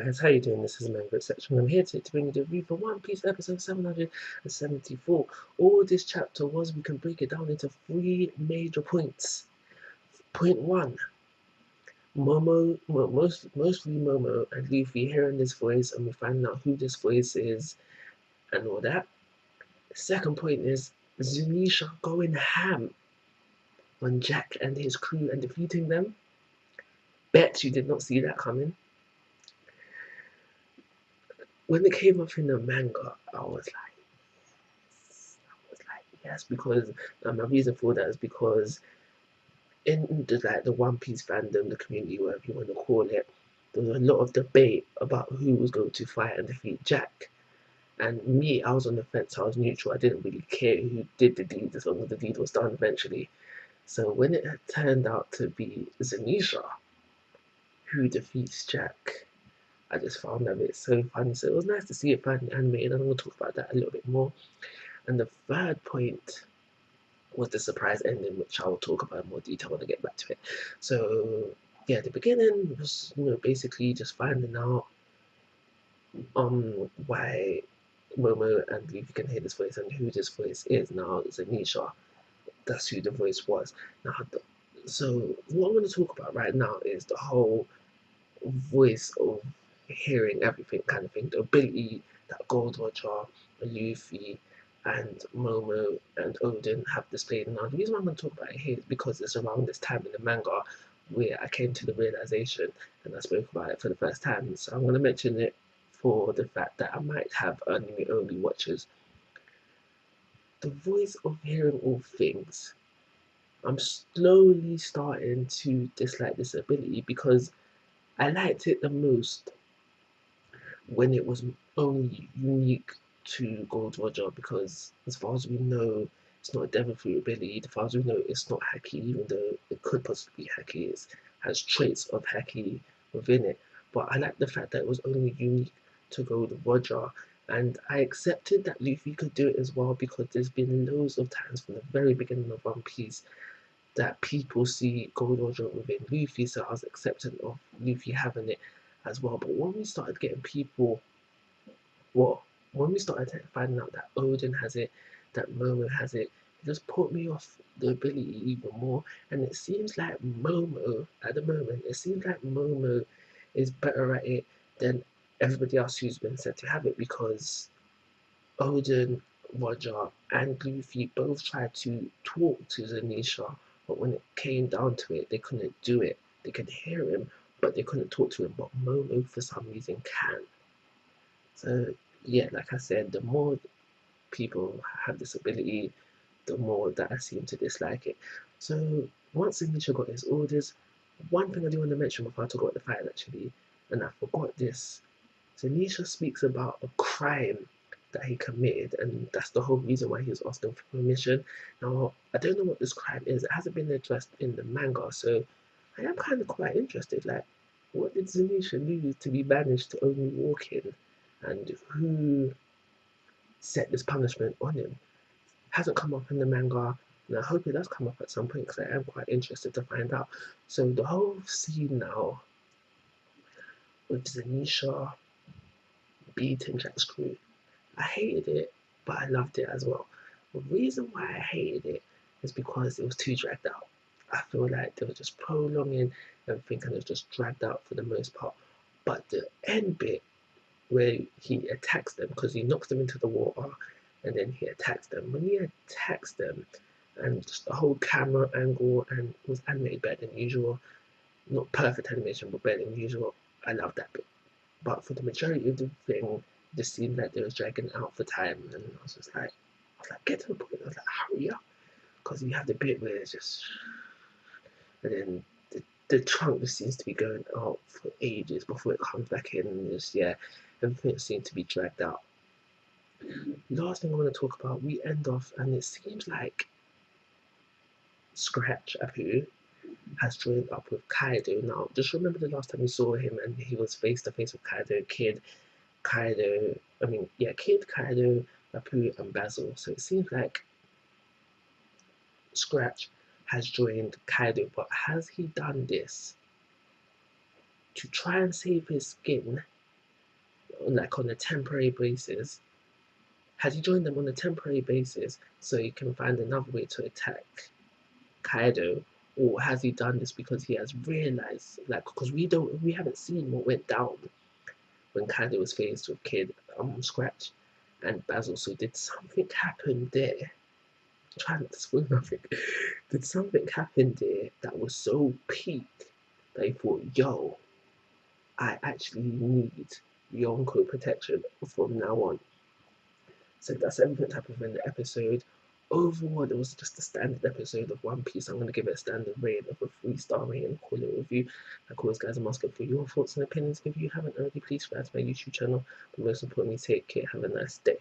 guys, how you doing? This is Manga section. I'm here to bring you the review for One Piece episode 774. All this chapter was, we can break it down into 3 major points. Point 1, mostly Momo and Luffy hearing this voice and we find out who this voice is and all that. Second point is Zunisha going ham on Jack and his crew and defeating them. Bet you did not see that coming. When it came up in the manga, I was like, yes, because my reason for that is because in the One Piece fandom, the community, whatever you want to call it, there was a lot of debate about who was going to fight and defeat Jack. And me, I was on the fence. I was neutral. I didn't really care who did the deed as long as the deed was done eventually. So when it had turned out to be Zunisha who defeats Jack, I just found that bit so funny. So it was nice to see it finally animated, and I'm going to talk about that a little bit more. And the third point was the surprise ending, which I will talk about in more detail when I get back to it. So yeah, the beginning was, basically just finding out why Momo and Luffy can hear this voice and who this voice is. Now Zunisha, that's who the voice was. Now, so what I'm going to talk about right now is the whole voice of hearing everything kind of thing, the ability that Gold Roger, Luffy, and Momo and Odin have displayed. Now, the reason why I'm going to talk about it here is because it's around this time in the manga where I came to the realization and I spoke about it for the first time. So I'm going to mention it for the fact that I might have anime-only watchers. The voice of hearing all things. I'm slowly starting to dislike this ability because I liked it the most when it was only unique to Gold Roger, because as far as we know, it's not a devil fruit ability. As far as we know, it's not haki, even though it could possibly be haki. It has traits of haki within it. But I like the fact that it was only unique to Gold Roger, and I accepted that Luffy could do it as well, because there's been loads of times from the very beginning of One Piece that people see Gold Roger within Luffy, so I was accepting of Luffy having it as well. But when we started getting people, when we started finding out that Odin has it, that Momo has it, it just put me off the ability even more. And it seems like Momo, at the moment, it seems like Momo is better at it than everybody else who's been said to have it, because Odin, Roger, and Luffy both tried to talk to Zunisha, but when it came down to it, they couldn't do it. They could hear him, but they couldn't talk to him. But Momo, for some reason, can. So yeah, like I said, the more people have this ability, the more that I seem to dislike it. So once Zunisha got his orders, one thing I do want to mention before I talk about the fight actually, and I forgot this, Zunisha speaks about a crime that he committed, and that's the whole reason why he was asking for permission. Now, I don't know what this crime is. It hasn't been addressed in the manga, so I am kind of quite interested. Like, what did Zunisha do to be banished to only walk in, and who set this punishment on him? Hasn't come up in the manga, and I hope it does come up at some point because I am quite interested to find out. So the whole scene now with Zunisha beating Jack's crew, I hated it, but I loved it as well. The reason why I hated it is because it was too dragged out. I feel like they were just prolonging everything and it was just dragged out for the most part. But the end bit where he attacks them, because he knocks them into the water and then he attacks them. When he attacks them, and just the whole camera angle, and it was animated better than usual. Not perfect animation, but better than usual. I love that bit. But for the majority of the thing, it just seemed like they was dragging out for time, and I was like, get to the point. I was like, hurry up, because you have the bit where it's just, and then the trunk just seems to be going out for ages before it comes back in, and just, yeah, everything seemed to be dragged out. Last thing I want to talk about, we end off, and it seems like Scratch Apu has joined up with Kaido. Now, just remember the last time we saw him and he was face to face with Kaido, Kid, Kaido, Apu, and Basil. So it seems like Scratch has joined Kaido, but has he done this to try and save his skin, like on a temporary basis? Has he joined them on a temporary basis so he can find another way to attack Kaido? Or has he done this because he has realized, like, because we haven't seen what went down when Kaido was faced with Kid Scratch and Basil. So did something happen there? Trying not to spoil nothing. Did something happen there that was so peak that he thought, yo, I actually need Yonko protection from now on? So that's everything that happened in the episode. Overall, it was just a standard episode of One Piece. I'm going to give it a standard rating of a 3-star rating, call it a review. Like always, guys, I'm asking for your thoughts and opinions. If you haven't already, please subscribe to my YouTube channel. But most importantly, take care. Have a nice day.